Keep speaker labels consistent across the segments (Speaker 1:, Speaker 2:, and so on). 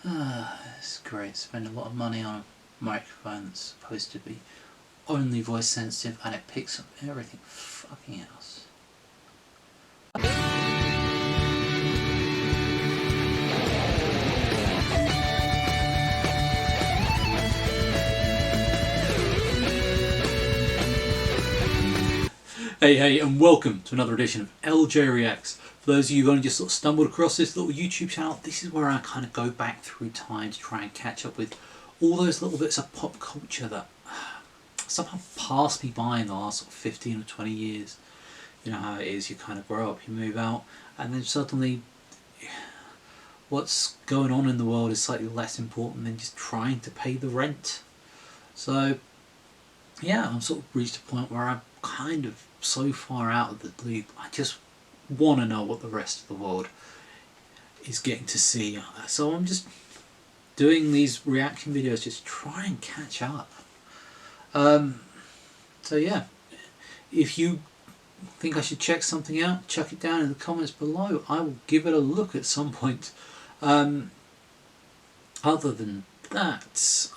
Speaker 1: It's great. Spend a lot of money on a microphone that's supposed to be only voice sensitive and it picks up everything fucking else. Hey, and welcome to another edition of LJ Reacts. For those of you who only just sort of stumbled across this little YouTube channel, this is where I kind of go back through time to try and catch up with all those little bits of pop culture that somehow passed me by in the last sort of 15 or 20 years. You know how it is, you kind of grow up, you move out, and then suddenly what's going on in the world is slightly less important than just trying to pay the rent. So yeah, I'm sort of reached a point where I'm kind of so far out of the loop, I just want to know what the rest of the world is getting to see. So I'm just doing these reaction videos, just try and catch up. So yeah, if you think I should check something out, chuck it down in the comments below. I will give it a look at some point. Other than that,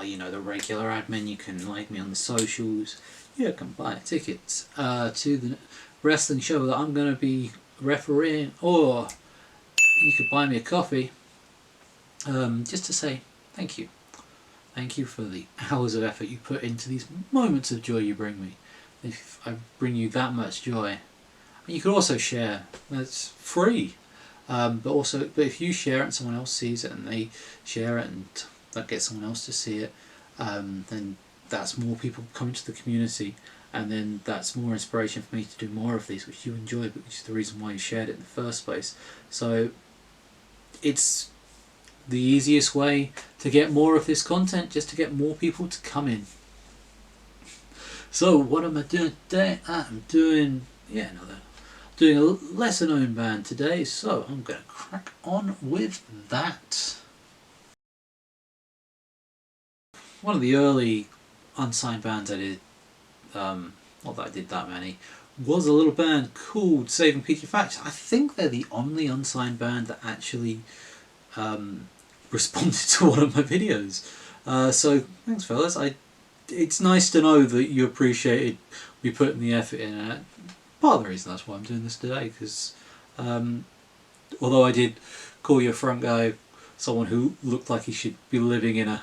Speaker 1: you know, the regular admin, you can like me on the socials, you can buy a ticket to the wrestling show that I'm going to be refereeing, or you could buy me a coffee just to say thank you. Thank you for the hours of effort you put into these moments of joy you bring me. If I bring you that much joy, you can also share. That's free. But if you share it and someone else sees it and they share it and that gets someone else to see it, then that's more people coming to the community, and then that's more inspiration for me to do more of these, which you enjoy, which is the reason why you shared it in the first place. So it's the easiest way to get more of this content, just to get more people to come in. So what am I doing today? I'm doing a lesser known band today, so I'm going to crack on with that. One of the early unsigned bands I did, not that I did that many, was a little band called Saving Peaky Facts. I think they're the only unsigned band that actually responded to one of my videos. So thanks fellas, it's nice to know that you appreciated me putting the effort in. Part of the reason that's why I'm doing this today, because although I did call your front guy someone who looked like he should be living in a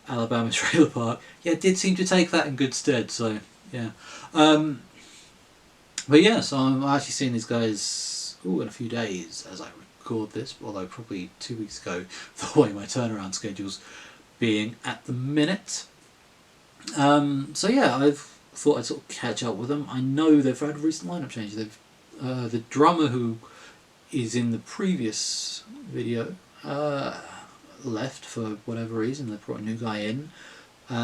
Speaker 1: Alabama trailer park, yeah, did seem to take that in good stead. So yeah, but yeah, so I'm actually seeing these guys in a few days as I record this, although probably 2 weeks ago, the way my turnaround schedule's being at the minute. So yeah, I've thought I'd sort of catch up with them. I know they've had a recent lineup change. They've the drummer who is in the previous video left for whatever reason. They brought a new guy in.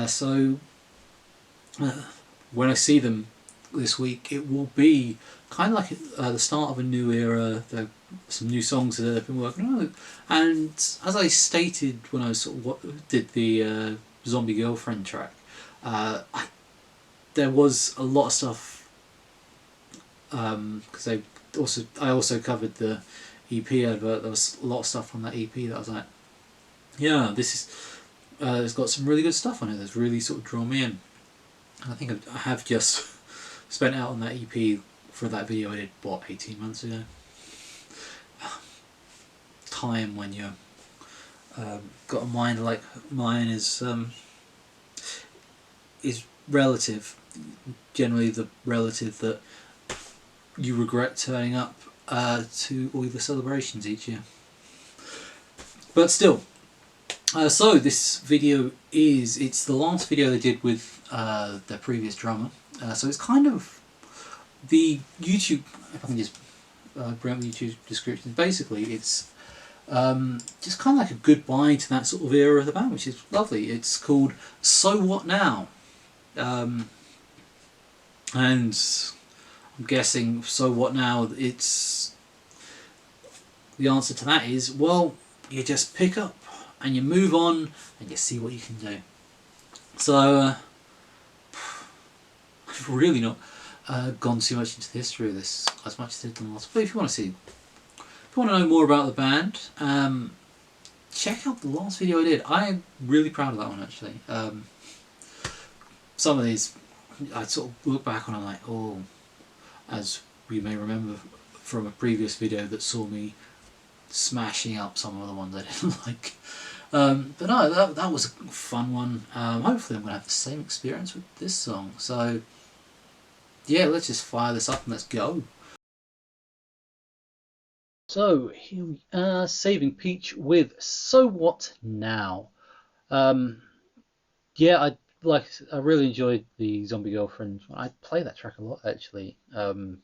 Speaker 1: So when I see them this week, it will be kind of like the start of a new era. There are some new songs that they've been working on, and as I stated when I sort of did the Zombie Girlfriend track, there was a lot of stuff because I also covered the EP advert. There was a lot of stuff on that EP that I was like, yeah, this is it's got some really good stuff on it that's really sort of drawn me in. And I think I have just spent out on that EP for that video I did, what, 18 months ago. Time when you got a mind like mine is relative. Generally the relative that you regret turning up to all the celebrations each year. But still, so this video it's the last video they did with their previous drummer. So it's kind of the YouTube, if I can just bring up the YouTube description, basically it's just kind of like a goodbye to that sort of era of the band, which is lovely. It's called So What Now? And I'm guessing, so what now? It's the answer to that is, well, you just pick up and you move on and you see what you can do. So I've really not gone too much into the history of this as much as I did in the last. But if you want to know more about the band, check out the last video I did. I'm really proud of that one, actually. Some of these, I sort of look back on and I'm like, oh, as you may remember from a previous video that saw me smashing up some of the ones I didn't like. But no, that was a fun one. Hopefully I'm going to have the same experience with this song. So yeah, let's just fire this up and let's go. So here we are, Saving Peach with So What Now. Yeah, I really enjoyed the Zombie Girlfriend. I play that track a lot, actually. It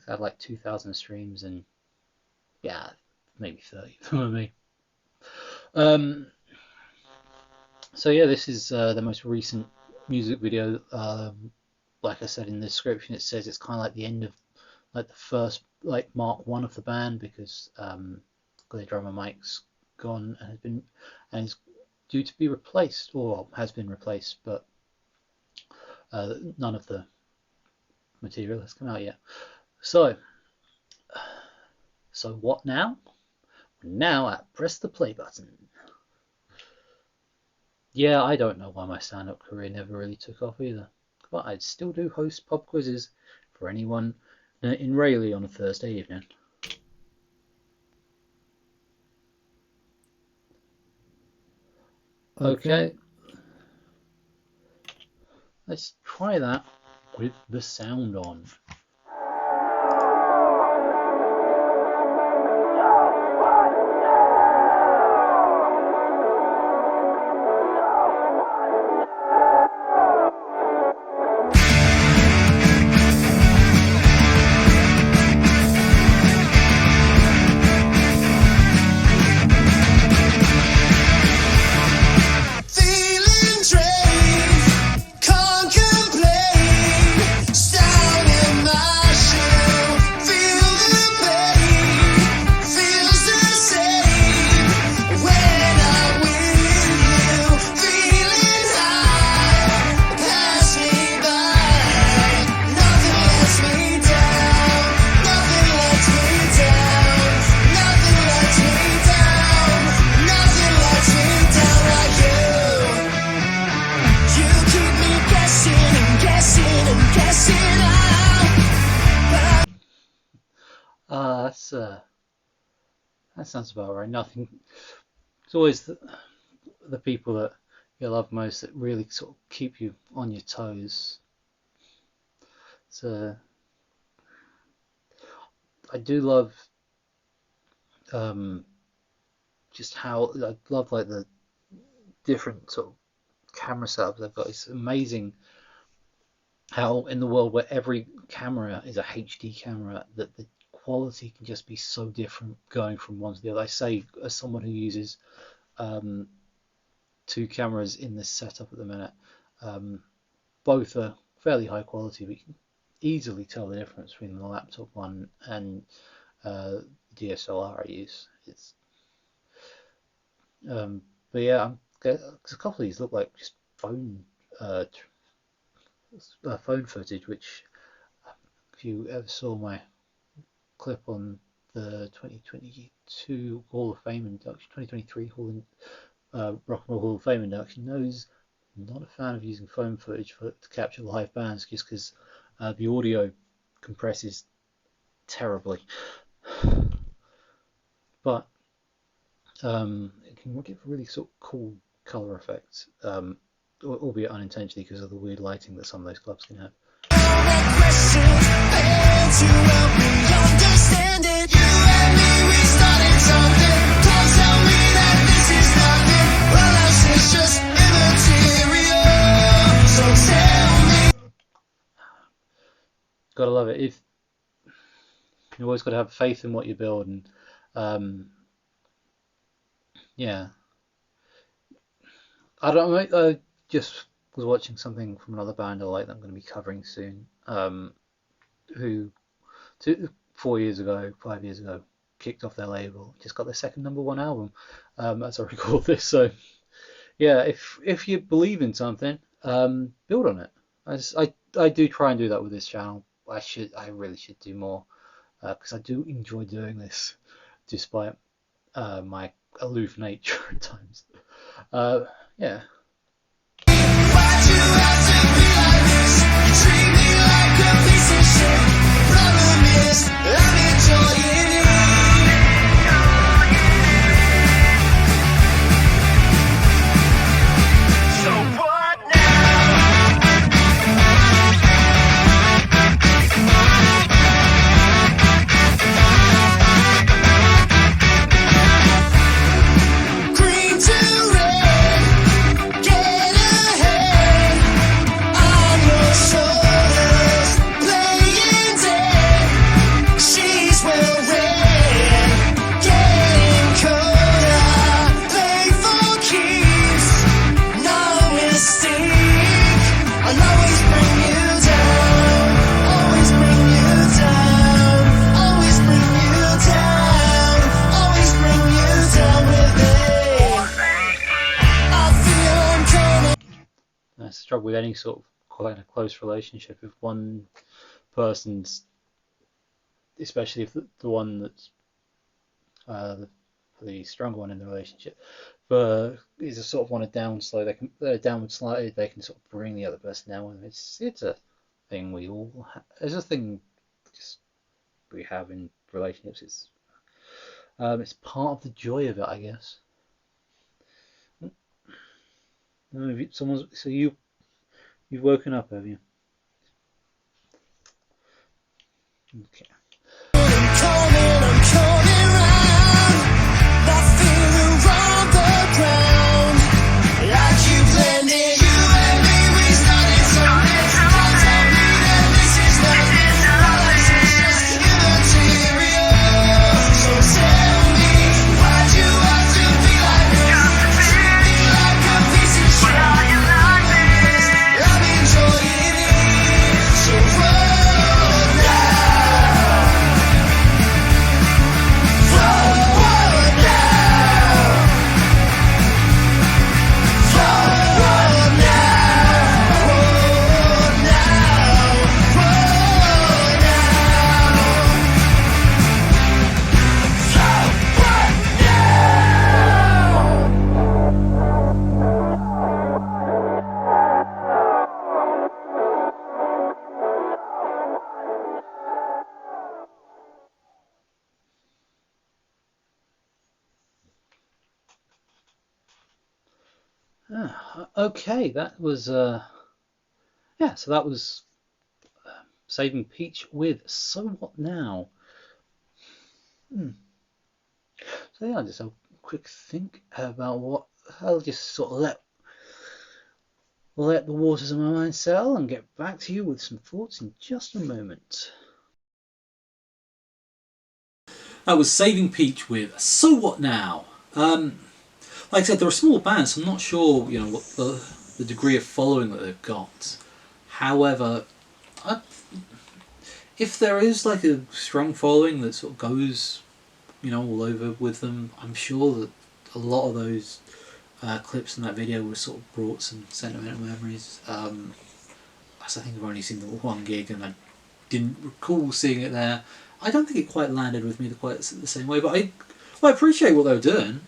Speaker 1: had like 2,000 streams and yeah, maybe 30 for me. So yeah, this is the most recent music video. Like I said in the description, it says it's kind of like the end of like the first like Mark 1 of the band, because their drummer Mike's gone and is due to be replaced, or has been replaced, but none of the material has come out yet. So what now? Now I press the play button. Yeah, I don't know why my stand-up career never really took off either, but I'd still do host pub quizzes for anyone in Rayleigh on a Thursday evening. Okay, let's try that with the sound on. That sounds about right. Nothing. It's always the people that you love most that really sort of keep you on your toes. So I do love just how I love like the different sort of camera setups they've got. It's amazing how in the world where every camera is a HD camera, that the quality can just be so different going from one to the other. I say, as someone who uses two cameras in this setup at the minute, both are fairly high quality, but you can easily tell the difference between the laptop one and the DSLR I use. It's but yeah, because a couple of these look like just phone footage, which if you ever saw my clip on the 2022 Hall of Fame induction, 2023 Rock and Roll Hall of Fame induction, knows I'm not a fan of using phone footage to capture live bands, just because the audio compresses terribly. But it can give really sort of cool color effects, albeit unintentionally because of the weird lighting that some of those clubs can have. Gotta love it. If you always got to have faith in what you build, and yeah, I don't know. I just was watching something from another band I like that I'm going to be covering soon. Who 5 years ago, kicked off their label, just got their second #1 album, as I record this. So yeah, if you believe in something, build on it. I do try and do that with this channel. I really should do more, because I do enjoy doing this, despite my aloof nature at times. Yeah.
Speaker 2: Why'd you have to be like this? You treat me like a piece of shit. Problem is, I'm enjoying it. So what now? Green to red, get ahead. On your shoulders, playing dead. She's well read, getting colder. Play for keeps, no mistake. I'll always bring you down, always bring you down, always bring you down, always bring you down with me. I feel I'm coming.
Speaker 1: That's the trouble with any sort of quite a close relationship. If one person's, especially if the one that's the stronger one in the relationship, but is a sort of on a down slow, they're downward slightly, they can sort of bring the other person down with them. It's a thing we all it's a thing just we have in relationships. It's part of the joy of it, I guess. So you've woken up, have you? Okay.
Speaker 2: I'm coming round. That feeling around the ground. Like you planned it, you and me, we started something. Don't tell me that this is not our life is just immaterial. So tell me, why'd you have to be like this? Treat me like a piece of shit. I'm enjoying it. So what now?
Speaker 1: Okay, that was yeah. So that was Saving Peach with So What Now. So yeah, just a quick think about what I'll just sort of let the waters of my mind settle and get back to you with some thoughts in just a moment. That was Saving Peach with So What Now. Like I said, they're a small band, so I'm not sure, what the degree of following that they've got. However, if there is like a strong following that sort of goes, all over with them, I'm sure that a lot of those clips in that video were sort of brought some sentimental memories. As I think I've only seen the one gig and I didn't recall seeing it there. I don't think it quite landed with me quite the same way, but I appreciate what they were doing.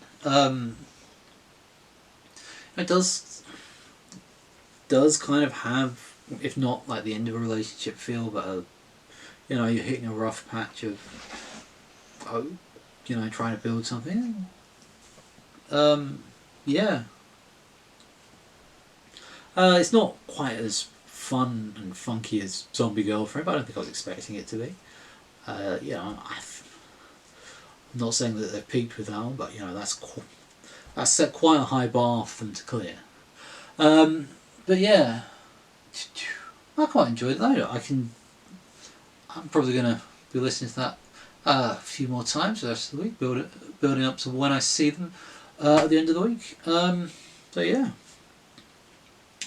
Speaker 1: It does kind of have, if not like the end of a relationship feel, but you're hitting a rough patch of, trying to build something. Yeah. It's not quite as fun and funky as Zombie Girlfriend, but I don't think I was expecting it to be. I'm not saying that they've peaked with that one, but that's set quite a high bar for them to clear. But yeah, I quite enjoyed it though. I'm probably going to be listening to that a few more times the rest of the week, building up to when I see them at the end of the week. So yeah,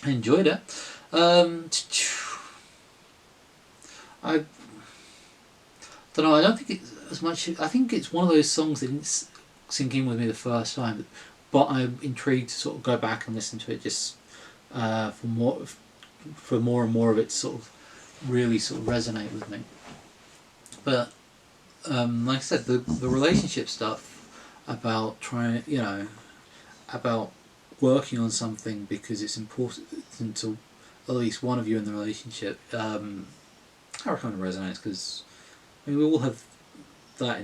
Speaker 1: I enjoyed it. I don't know. I don't think it's as much. I think it's one of those songs that didn't sink in with me the first time, but I'm intrigued to sort of go back and listen to it just for more and more of it to sort of really sort of resonate with me. But like I said, the relationship stuff, about trying, about working on something because it's important to at least one of you in the relationship. I reckon it resonates because we all have that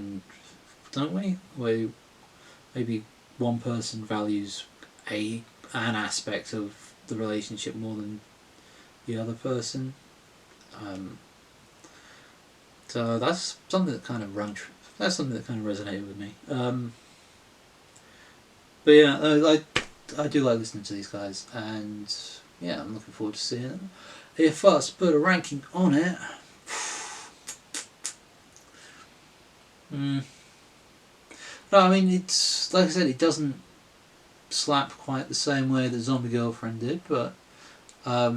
Speaker 1: don't we? Where maybe one person values an aspect of the relationship more than the other person. So that's something that kind of resonated with me. But yeah, I do like listening to these guys, and yeah, I'm looking forward to seeing them. If I was to put a ranking on it, no, I mean, it's like I said, it doesn't slap quite the same way that Zombie Girlfriend did, but I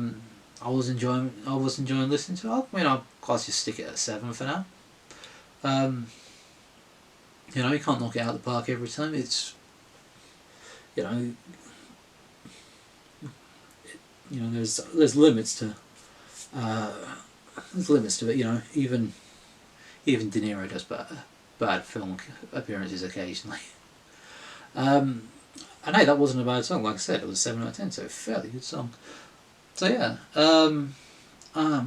Speaker 1: was enjoying listening to it. I mean, I'll just stick it at 7 for now. You can't knock it out of the park every time. It's there's limits to it. Even De Niro does bad film appearances occasionally. And hey, that wasn't a bad song. Like I said, it was 7 out of 10, so a fairly good song. So yeah, I'm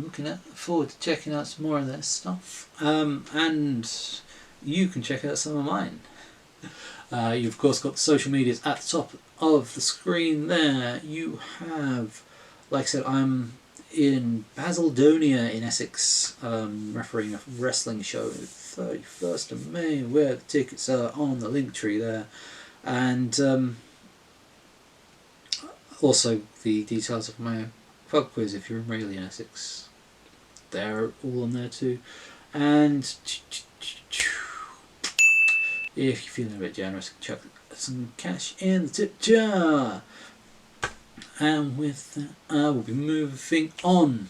Speaker 1: looking forward to checking out some more of their stuff. And you can check out some of mine. You've of course got the social medias at the top of the screen there. You have, like I said, I'm in Basildonian in Essex, refereeing a wrestling show the 31st of May, where the tickets are on the link tree there. And also the details of my pub quiz if you're really in Essex. They're all on there too. And if you're feeling a bit generous, chuck some cash in the tip jar. And with that, I will be moving on.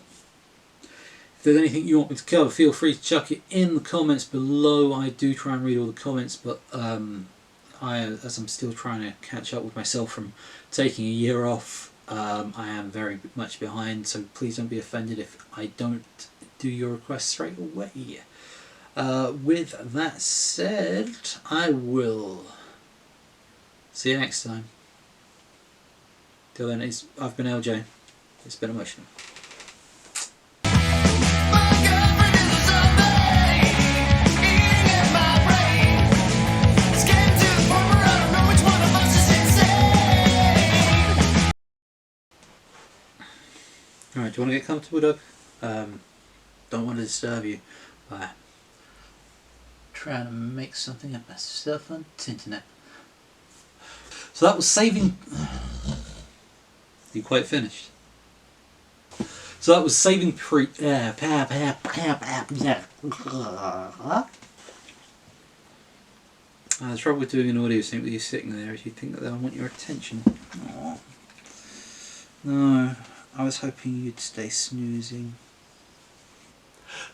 Speaker 1: If there's anything you want me to cover, feel free to chuck it in the comments below. I do try and read all the comments, but as I'm still trying to catch up with myself from taking a year off, I am very much behind, so please don't be offended if I don't do your request straight away. With that said, I will see you next time. Till then, I've been LJ. It's been emotional. Alright, do you want to get comfortable, Doug? Don't want to disturb you by trying to make something of myself on the internet. So that was saving... You quite finished? So that was saving the trouble with doing an audio sync with you sitting there is you think that they'll want your attention. Aww. No, I was hoping you'd stay snoozing.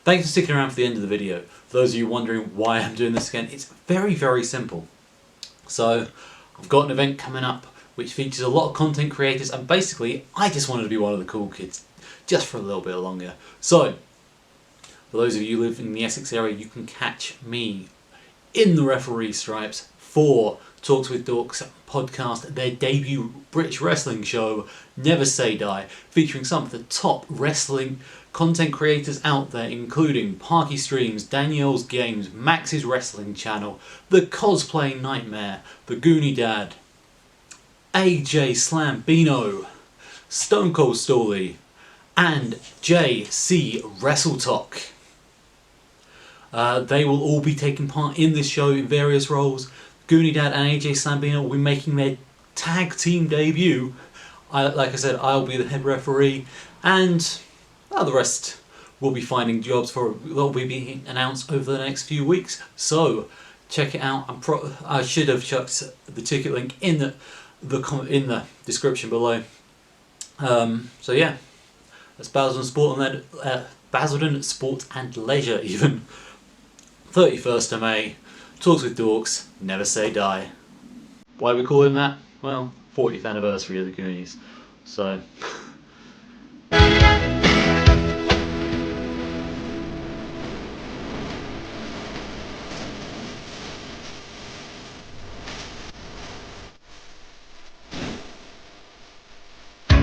Speaker 3: Thanks for sticking around for the end of the video. For those of you wondering why I'm doing this again, it's very, very simple. So, I've got an event coming up which features a lot of content creators, and basically, I just wanted to be one of the cool kids, just for a little bit longer. So, for those of you who live in the Essex area, you can catch me in the referee stripes for Talks with Dorks podcast, their debut British wrestling show, Never Say Die, featuring some of the top wrestling content creators out there, including Parky Streams, Danielle's Games, Max's Wrestling Channel, The Cosplay Nightmare, The Goonie Dad, AJ Slambino, Stone Cold Stoley, and JC Wrestle Talk. They will all be taking part in this show in various roles. Goonie Dad and AJ Slambino will be making their tag team debut. Like I said, I'll be the head referee, and the rest will be finding jobs for will be being announced over the next few weeks. So check it out. I should have chucked the ticket link in the description below. So yeah, that's Basildon Sport and Basildon Sport and Leisure even. 31st of May. Talks with Dorks, Never Say Die. Why are we calling that? Well, 40th anniversary of the Goonies. So